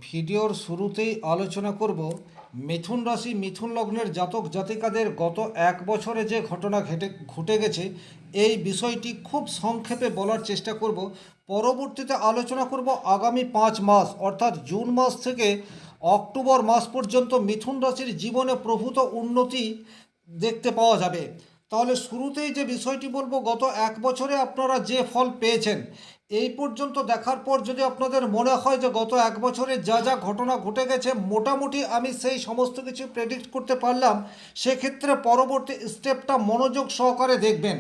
ভিডিওর শুরুতেই আলোচনা করব মিথুন রাশি মিথুন লগ্নের জাতক জাতিকাদের গত এক বছরে যে ঘটনা ঘটে গেছে এই বিষয়টি খুব সংক্ষেপে বলার চেষ্টা করব। পরবর্তীতে আলোচনা করব আগামী 5 মাস অর্থাৎ জুন মাস থেকে অক্টোবর মাস পর্যন্ত মিথুন রাশির জীবনে প্রভূত উন্নতি দেখতে পাওয়া যাবে। তাহলে শুরুতেই যে বিষয়টি বলবো, গত এক বছরে আপনারা যে ফল পেয়েছেন এই পর্যন্ত দেখার পর যদি আপনাদের মনে হয় যে গত এক বছরে যা যা ঘটনা ঘটে গেছে মোটামুটি আমি সেই সমস্ত কিছু প্রেডিক্ট করতে পারলাম, সেক্ষেত্রে পরবর্তী স্টেপটা মনোযোগ সহকারে দেখবেন।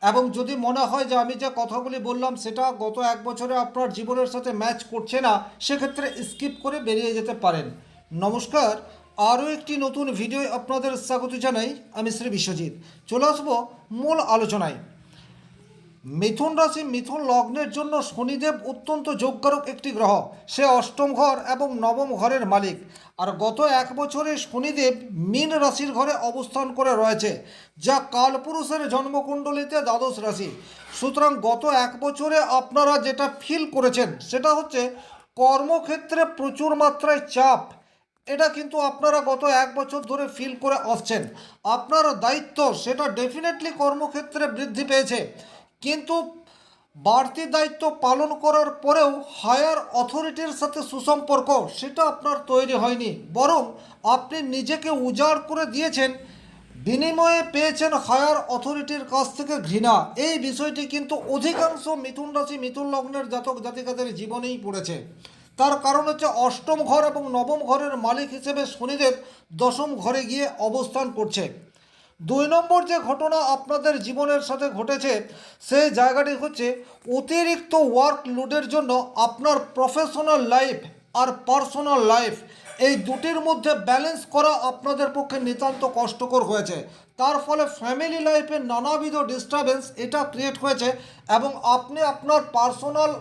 এবং যদি মনে হয় যে আমি যে কথাগুলি বললাম সেটা গত এক বছরে আপনার জীবনের সাথে ম্যাচ করছে না, সেক্ষেত্রে স্কিপ করে বেরিয়ে যেতে পারেন। নমস্কার, আরও একটি নতুন ভিডিও আপনাদের স্বাগত জানাই। আমি শ্রী বিশ্বজিৎ। চলে আসবো মূল আলোচনায়। মিথুন রাশি মিথুন লগ্নের জন্য শনিদেব অত্যন্ত যোগকারক একটি গ্রহ। সে অষ্টম ঘর এবং নবম ঘরের মালিক। আর গত এক বছরে শনিদেব মীন রাশির ঘরে অবস্থান করে রয়েছে, যা কালপুরুষের জন্মকুণ্ডলিতে দ্বাদশ রাশি। সুতরাং গত এক বছরে আপনারা যেটা ফিল করেছেন সেটা হচ্ছে কর্মক্ষেত্রে প্রচুর মাত্রায় চাপ। এটা কিন্তু আপনারা গত এক বছর ধরে ফিল করে আসছেন। আপনার দায়িত্ব সেটা ডেফিনেটলি কর্মক্ষেত্রে বৃদ্ধি পেয়েছে, কিন্তু বাড়তি দায়িত্ব পালন করার পরেও হায়ার অথরিটির সাথে সুসম্পর্ক সেটা আপনার তৈরি হয়নি, বরং আপনি নিজেকে উজাড় করে দিয়েছেন, বিনিময়ে পেয়েছেন হায়ার অথরিটির কাছ থেকে ঘৃণা। এই বিষয়টি কিন্তু অধিকাংশ মিথুন রাশি মিথুন লগ্নের জাতক জাতিকাদের জীবনেই পড়েছে। তার কারণ হচ্ছে অষ্টম ঘর এবং নবম ঘরের মালিক হিসেবে শনিদেব দশম ঘরে গিয়ে অবস্থান করছে। 2 নম্বর যে ঘটনা আপনাদের জীবনের সাথে ঘটেছে সেই জায়গাটি হচ্ছে অতিরিক্ত ওয়ার্কলোডের জন্য আপনার প্রফেশনাল লাইফ আর পার্সোনাল লাইফ এই দুটির মধ্যে ব্যালেন্স করা আপনাদের পক্ষে নিতান্ত কষ্টকর হয়েছে। তার ফলে ফ্যামিলি লাইফে নানাবিধ ডিস্টারবেন্স এটা ক্রিয়েট হয়েছে এবং আপনি আপনার পার্সোনাল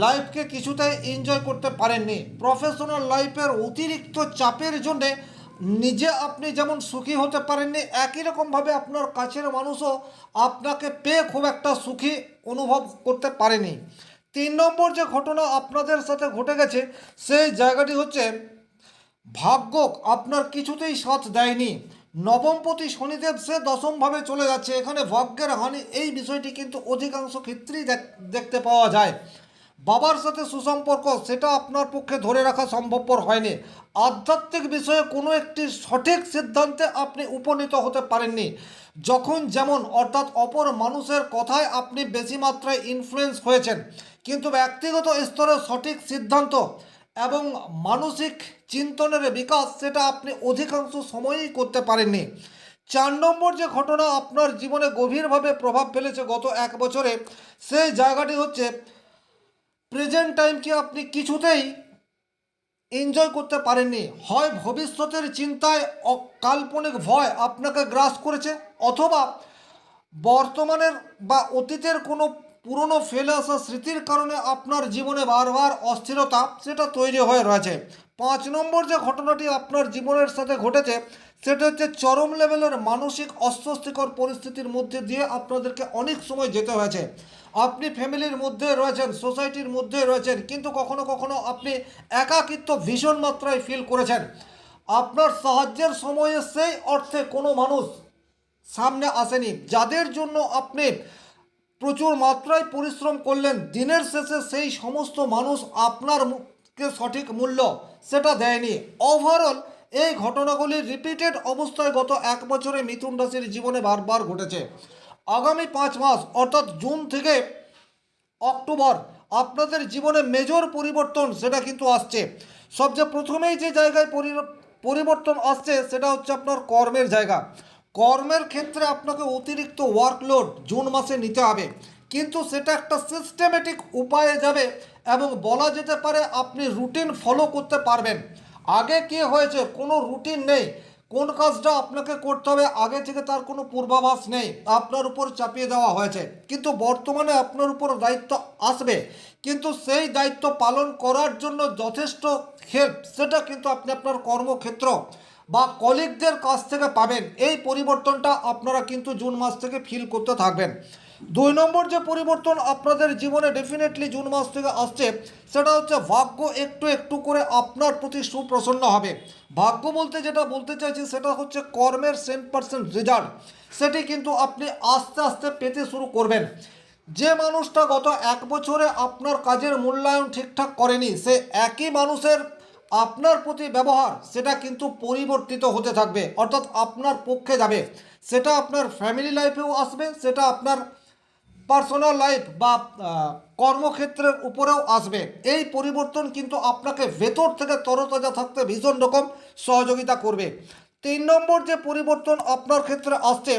লাইফকে কিছুটাই এনজয় করতে পারেননি। প্রফেশনাল লাইফের অতিরিক্ত চাপের জন্যে নিজে আপনি যেমন সুখী হতে পারেননি, একই রকমভাবে আপনার কাছের মানুষও আপনাকে পেয়ে খুব একটা সুখী অনুভব করতে পারেনি। 3 নম্বর যে ঘটনা আপনাদের সাথে ঘটে গেছে সেই জায়গাটি হচ্ছে ভাগ্য আপনার কিছুতেই সাথ দেয়নি। নবমপতি শনিদেব সে দশমভাবে চলে যাচ্ছে, এখানে ভাগ্যের হানি এই বিষয়টি কিন্তু অধিকাংশ ক্ষেত্রেই দেখতে পাওয়া যায়। বাবার সাথে সুসম্পর্ক সেটা আপনার পক্ষে ধরে রাখা সম্ভবপর হয়নি। আধ্যাত্মিক বিষয়ে কোনো একটি সঠিক সিদ্ধান্তে আপনি উপনীত হতে পারেননি। যখন যেমন অর্থাৎ অপর মানুষের কথায় আপনি বেশি মাত্রায় ইনফ্লুয়েন্স হয়েছেন, কিন্তু ব্যক্তিগত স্তরে সঠিক সিদ্ধান্ত এবং মানসিক চিন্তনের বিকাশ সেটা আপনি অধিকাংশ সময়ই করতে পারেননি। 4 নম্বর যে ঘটনা আপনার জীবনে গভীরভাবে প্রভাব ফেলেছে গত এক বছরে সেই জায়গাটি হচ্ছে প্রেজেন্ট টাইমকে আপনি কিছুতেই এনজয় করতে পারেননি। হয় ভবিষ্যতের চিন্তায় কাল্পনিক ভয় আপনাকে গ্রাস করেছে, অথবা বর্তমানের বা অতীতের কোনো পুরনো ফেলে আসা স্মৃতির কারণে আপনার জীবনে বারবার অস্থিরতা সেটা তৈরি হয়ে রয়েছে। 5 নম্বর যে ঘটনাটি আপনার জীবনের সাথে ঘটেছে সেটা হচ্ছে চরম লেভেলের মানসিক অস্বস্তিকর পরিস্থিতির মধ্যে দিয়ে আপনাদেরকে অনেক সময় যেতে হয়েছে। আপনি ফ্যামিলির মধ্যে রয়েছেন, সোসাইটির মধ্যে রয়েছেন, কিন্তু কখনো কখনো আপনি একাকিত্ব ভীষণ মাত্রায় ফিল করেছেন। আপনার সাহায্যের সময়ে সেই অর্থে কোনো মানুষ সামনে আসেনি, যাদের জন্য আপনি প্রচুর মাত্রায় পরিশ্রম করলেন, দিনের শেষে সেই সমস্ত মানুষ আপনার কে সঠিক মূল্য সেটা দেয়নি। ওভারঅল এই ঘটনাগুলি রিপিটেড অবস্থায় গত এক বছরে মিথুন রাশির জীবনে বারবার ঘটেছে। আগামী 5 মাস অর্থাৎ জুন থেকে অক্টোবর আপনাদের জীবনে মেজর পরিবর্তন সেটা কিন্তু আসছে। সবচেয়ে প্রথমেই যে জায়গায় পরিবর্তন আসছে সেটা হচ্ছে আপনার কর্মের জায়গা। কর্মের ক্ষেত্রে আপনাকে অতিরিক্ত ওয়ার্কলোড জুন মাসে নিতে হবে, কিন্তু সেটা একটা সিস্টেমেটিক উপায়ে যাবে এবং বলা যেতে পারে আপনি রুটিন ফলো করতে পারবেন। আগে কি হয়েছে, কোনো রুটিন নেই, কোন কাজটা আপনাকে করতে হবে আগে থেকে তার কোনো পূর্বাভাস নেই, আপনার উপর চাপিয়ে দেওয়া হয়েছে। কিন্তু বর্তমানে আপনার উপর দায়িত্ব আসবে, কিন্তু সেই দায়িত্ব পালন করার জন্য যথেষ্ট হেল্প সেটা কিন্তু আপনি আপনার কর্মক্ষেত্র বা কলিগদের কাছ থেকে পাবেন। এই পরিবর্তনটা আপনারা কিন্তু জুন মাস থেকে ফিল করতে থাকবেন। দুই নম্বর যে পরিবর্তন আপনাদের জীবনে ডেফিনেটলি জুন মাস থেকে আসছে, সেটা হচ্ছে ভাগ্য একটু একটু করে আপনার প্রতি সুপ্রসন্ন হবে। ভাগ্য বলতে যেটা বলতে চাইছি সেটা হচ্ছে কর্মের 100% রেজাল্ট, সেটি কিন্তু আপনি আস্তে আস্তে পেতে শুরু করবেন। যে মানুষটা গত এক বছরে আপনার কাজের মূল্যায়ন ঠিকঠাক করেনি, সে একই মানুষের আপনার প্রতি ব্যবহার সেটা কিন্তু পরিবর্তিত হতে থাকবে, অর্থাৎ আপনার পক্ষে যাবে। সেটা আপনার ফ্যামিলি লাইফেও আসবে, সেটা আপনার পার্সোনাল লাইফ বা কর্মক্ষেত্রের উপরেও আসবে। এই পরিবর্তন কিন্তু আপনাকে ভেতর থেকে তরতাজা থাকতে ভীষণ রকম সহযোগিতা করবে। তিন নম্বর যে পরিবর্তন আপনার ক্ষেত্রে আসছে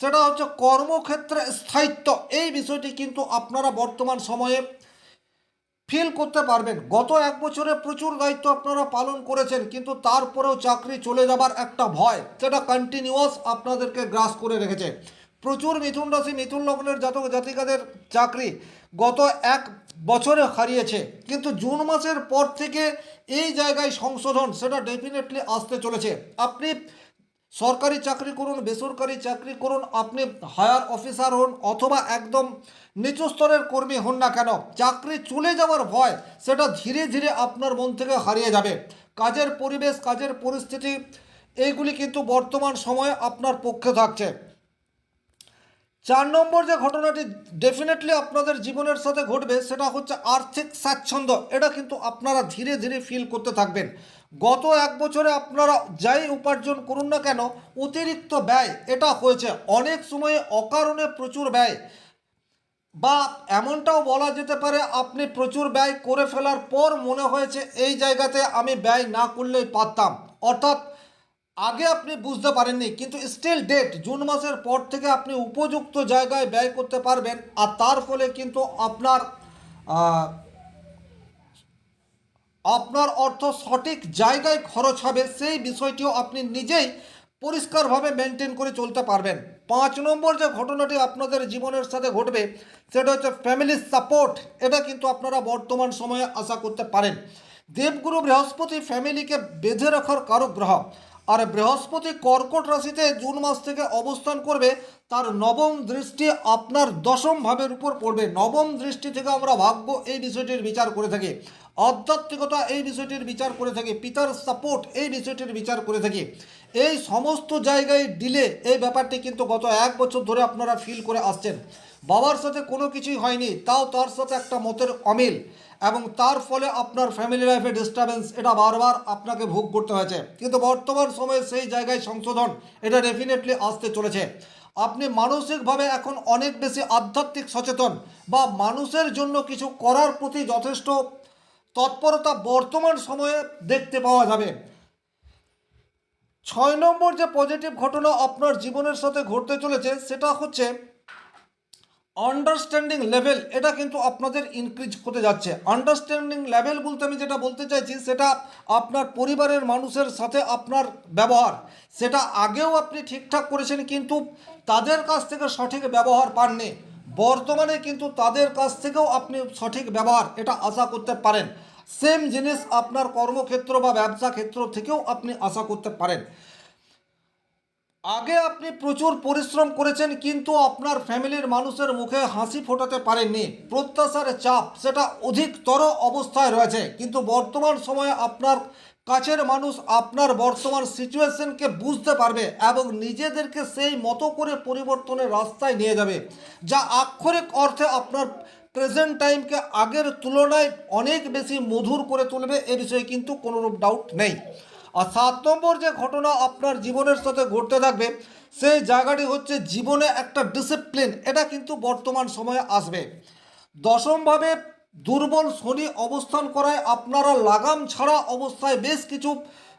সেটা হচ্ছে কর্মক্ষেত্রে স্থায়িত্ব। এই বিষয়টি কিন্তু আপনারা বর্তমান সময়ে ফিল করতে পারবেন। গত এক বছরে প্রচুর দায়িত্ব আপনারা পালন করেছেন, কিন্তু তারপরেও চাকরি চলে যাবার একটা ভয় সেটা কন্টিনিউয়াস আপনাদেরকে গ্রাস করে রেখেছে। প্রচুর মিথুন রাশি মিথুন লগ্নের জাতক জাতিকাদের চাকরি গত এক বছরে হারিয়েছে, কিন্তু জুন মাসের পর থেকে এই জায়গায় সংশোধন সেটা ডেফিনেটলি আসতে চলেছে। আপনি সরকারি চাকরি করুন, বেসরকারি চাকরি করুন, আপনি হায়ার অফিসার হন অথবা একদম নিচু স্তরের কর্মী হন না কেন, চাকরি চলে যাওয়ার ভয় সেটা ধীরে ধীরে আপনার মন থেকে হারিয়ে যাবে। কাজের পরিবেশ, কাজের পরিস্থিতি এইগুলি কিন্তু বর্তমান সময়ে আপনার পক্ষে থাকছে। চার নম্বর যে ঘটনাটি ডেফিনেটলি আপনাদের জীবনের সাথে ঘটবে সেটা হচ্ছে আর্থিক স্বাচ্ছন্দ্য। এটা কিন্তু আপনারা ধীরে ধীরে ফিল করতে থাকবেন। গত এক বছরে আপনারা যাই উপার্জন করুন না কেন, অতিরিক্ত ব্যয় এটা হয়েছে, অনেক সময়ে অকারণে প্রচুর ব্যয়, বা এমনটাও বলা যেতে পারে আপনি প্রচুর ব্যয় করে ফেলার পর মনে হয়েছে এই জায়গাতে আমি ব্যয় না করলেই পারতাম, অর্থাৎ আগে আপনি বুঝতে পারেননি, কিন্তু স্টিল ডেট জুন মাসের পর থেকে আপনি উপযুক্ত জায়গায় ব্যয় করতে পারবেন। আর তার ফলে কিন্তু আহ, আপনার অর্থ সঠিক জায়গায় খরচ হবে, সেই বিষয়টিও আপনি নিজেই পরিষ্কারভাবে মেনটেন করে চলতে পারবেন। পাঁচ নম্বর যে ঘটনাটি আপনাদের জীবনের সাথে ঘটবে সেটা হচ্ছে ফ্যামিলি সাপোর্ট। এটা কিন্তু আপনারা বর্তমান সময়ে আশা করতে পারেন। দেবগুরু বৃহস্পতি ফ্যামিলিকে বেঁধে রাখার কারক গ্রহ, আর বৃহস্পতি কর্কট রাশিতে জুন মাস থেকে অবস্থান করবে। তার নবম দৃষ্টি আপনার দশম ভাবের উপর পড়বে। নবম দৃষ্টি থেকে আমরা ভাগ্য এই বিষয়টির বিচার করে থাকি, আধ্যাত্মিকতা এই বিষয়টির বিচার করে থাকি, পিতার সাপোর্ট এই বিষয়টির বিচার করে থাকি। এই সমস্ত জায়গায় ডিলে এই ব্যাপারটি কিন্তু গত এক বছর ধরে আপনারা ফিল করে আসছেন। বাবার সাথে কোনো কিছুই হয়নি, তাও তার সাথে একটা মতের অমিল, এবং তার ফলে আপনার ফ্যামিলি লাইফে ডিস্টারবেন্স এটা বারবার আপনাকে ভোগ করতে হয়েছে, কিন্তু বর্তমান সময়ে সেই জায়গায় সংশোধন এটা ডেফিনেটলি আসতে চলেছে। আপনি মানসিকভাবে এখন অনেক বেশি আধ্যাত্মিক সচেতন, বা মানুষের জন্য কিছু করার প্রতি যথেষ্ট তৎপরতা বর্তমান সময়ে দেখতে পাওয়া যাবে। ছয় নম্বর যে পজিটিভ ঘটনা আপনার জীবনের সাথে ঘটতে চলেছে সেটা হচ্ছে আন্ডারস্ট্যান্ডিং লেভেল। এটা কিন্তু আপনাদের ইনক্রিজ হতে যাচ্ছে। আন্ডারস্ট্যান্ডিং লেভেল বলতে আমি যেটা বলতে চাইছি সেটা আপনার পরিবারের মানুষের সাথে আপনার ব্যবহার, সেটা আগেও আপনি ঠিকঠাক করেছেন কিন্তু তাদের কাছ থেকে সঠিক ব্যবহার পাননি। বর্তমানে কিন্তু তাদের কাছ থেকেও আপনি সঠিক ব্যবহার এটা আশা করতে পারেন। সেম জিনিস আপনার কর্মক্ষেত্র বা ব্যবসা ক্ষেত্র থেকেও আপনি আশা করতে পারেন। আগে আপনি প্রচুর পরিশ্রম করেছেন কিন্তু আপনার ফ্যামিলির মানুষের মুখে হাসি ফোটাতে পারেননি, প্রত্যাশার চাপ সেটা অধিকতর অবস্থায় রয়েছে, কিন্তু বর্তমান সময়ে আপনার কাছের মানুষ আপনার বর্তমান সিচুয়েশনকে বুঝতে পারবে এবং নিজেদেরকে সেই মতো করে পরিবর্তনের রাস্তায় নিয়ে যাবে, যা আক্ষরিক অর্থে আপনার প্রেজেন্ট টাইমকে আগের তুলনায় অনেক বেশি মধুর করে তুলবে, এ বিষয়ে কিন্তু কোনোরূপ ডাউট নেই। আর সাত নম্বর যে ঘটনা আপনার জীবনের সাথে ঘটতে থাকবে সেই জায়গাটি হচ্ছে জীবনে একটা ডিসিপ্লিন, এটা কিন্তু বর্তমান সময়ে আসবে। দশমভাবে দুর্বল শনি অবস্থান করায় আপনারা লাগাম ছাড়া অবস্থায় বেশ কিছু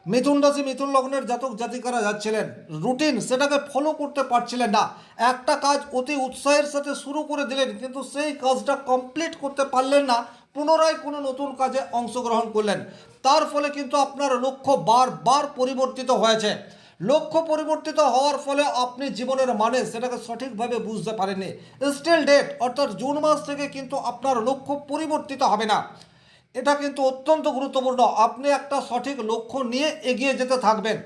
মিথুন রাশি মিথুন লগ্নের জাতক জাতিকারা যাচ্ছিলেন, রুটিন সেটাকে ফলো করতে পারছিলেন না। একটা কাজ অতি উৎসাহের সাথে শুরু করে দিলেন কিন্তু সেই কাজটা কমপ্লিট করতে পারলেন না, পুনরায় কোনো নতুন কাজে অংশগ্রহণ করলেন। তার ফলে কিন্তু আপনার লক্ষ্য বারবার পরিবর্তিত হয়েছে। লক্ষ্য পরিবর্তিত হওয়ার ফলে আপনি জীবনের মানে সেটাকে সঠিকভাবে বুঝতে পারেননি। স্টিল ডেট অর্থাৎ জুন মাস থেকে কিন্তু আপনার লক্ষ্য পরিবর্তিত হবে না। এটা কিন্তু অত্যন্ত গুরুত্বপূর্ণ, আপনি একটা সঠিক লক্ষ্য নিয়ে এগিয়ে যেতে থাকবেন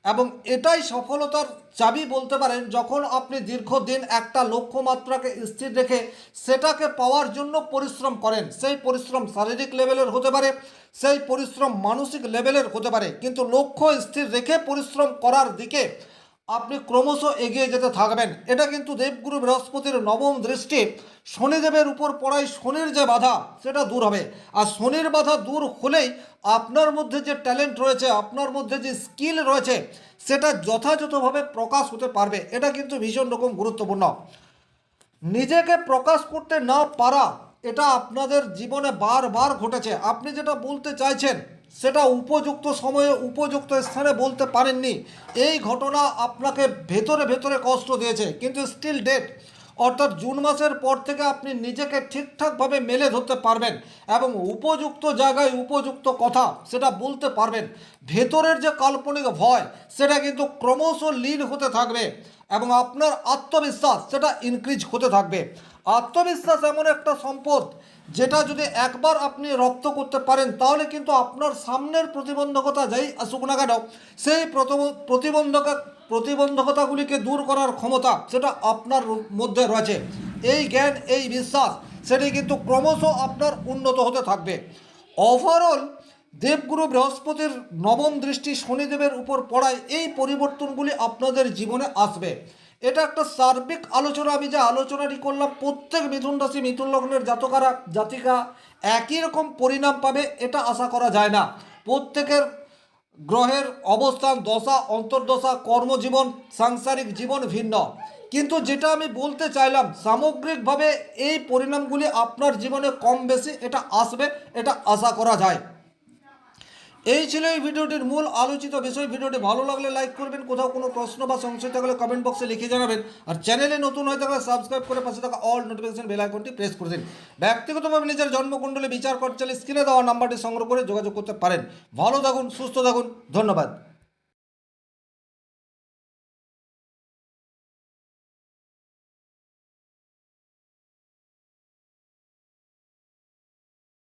এবং এটাই সফলতার চাবি বলতে পারেন, যখন আপনি দীর্ঘদিন একটা লক্ষ্যমাত্রাকে স্থির রেখে সেটাকে পাওয়ার জন্য পরিশ্রম করেন। সেই পরিশ্রম শারীরিক লেভেলের হতে পারে, সেই পরিশ্রম মানসিক লেভেলের হতে পারে, কিন্তু লক্ষ্য স্থির রেখে পরিশ্রম করার দিকে আপনি ক্রমশ এগিয়ে যেতে থাকবেন। এটা কিন্তু দেবগুরু বৃহস্পতির নবম দৃষ্টি শনিদেবের উপর পড়ায় শনির যে বাধা সেটা দূর হবে। আর শনির বাধা দূর হলেই আপনার মধ্যে যে ট্যালেন্ট রয়েছে, আপনার মধ্যে যে স্কিল রয়েছে, সেটা যথাযথভাবে প্রকাশ হতে পারবে। এটা কিন্তু ভীষণ রকম গুরুত্বপূর্ণ। নিজেকে প্রকাশ করতে না পারা, এটা আপনাদের জীবনে বারবার ঘটেছে। আপনি যেটা বলতে চাইছেন সেটা উপযুক্ত সময়ে উপযুক্ত স্থানে বলতে পারেননি। এই ঘটনা আপনাকে ভেতরে ভেতরে কষ্ট দিয়েছে, কিন্তু স্টিল ডেট, অর্থাৎ জুন মাসের পর থেকে আপনি নিজেকে ঠিকঠাকভাবে মেলে ধরতে পারবেন এবং উপযুক্ত জায়গায় উপযুক্ত কথা সেটা বলতে পারবেন। ভেতরের যে কাল্পনিক ভয় সেটা কিন্তু ক্রমশ লীন হতে থাকবে এবং আপনার আত্মবিশ্বাস সেটা ইনক্রিজ হতে থাকবে। আত্মবিশ্বাস এমন একটা সম্পদ, যেটা যদি একবার আপনি রপ্ত করতে পারেন তাহলে কিন্তু আপনার সামনের প্রতিবন্ধকতা যাই আসুক না কেন, সেই প্রতিবন্ধকতাগুলিকে দূর করার ক্ষমতা সেটা আপনার মধ্যে রয়েছে। এই জ্ঞান, এই বিশ্বাস সেটি কিন্তু ক্রমশ আপনার উন্নত হতে থাকবে। ওভারঅল দেবগুরু বৃহস্পতির নবম দৃষ্টি শনিদেবের উপর পড়ায় এই পরিবর্তনগুলি আপনাদের জীবনে আসবে। এটা একটা সার্বিক আলোচনা। আমি যে আলোচনাটি করলাম, প্রত্যেক মিথুন রাশি মিথুন লগ্নের জাতিকা একই রকম পরিণাম পাবে এটা আশা করা যায় না। প্রত্যেকের গ্রহের অবস্থান, দশা, অন্তর্দশা, কর্মজীবন, সাংসারিক জীবন ভিন্ন। কিন্তু যেটা আমি বলতে চাইলাম, সামগ্রিকভাবে এই পরিণামগুলি আপনার জীবনে কম বেশি এটা আসবে, এটা আশা করা যায়। এই ছিল এই ভিডিওটির মূল আলোচিত বিষয়। ভিডিওটি ভালো লাগলে লাইক করবেন, কোথাও কোনো প্রশ্ন বা সংশয় থাকলে কমেন্ট বক্সে লিখে জানাবেন, আর চ্যানেলে নতুন হয়ে থাকলে সাবস্ক্রাইব করে পাশে থাকা অল নোটিফিকেশন বেল আইকনটি প্রেস করে দিন। ব্যক্তিগতভাবে নিজের জন্মকুণ্ডলী বিচার করতে চাইলে স্ক্রিনে দেওয়া নাম্বারটি সংগ্রহ করে যোগাযোগ করতে পারেন। ভালো থাকুন, সুস্থ থাকুন, ধন্যবাদ।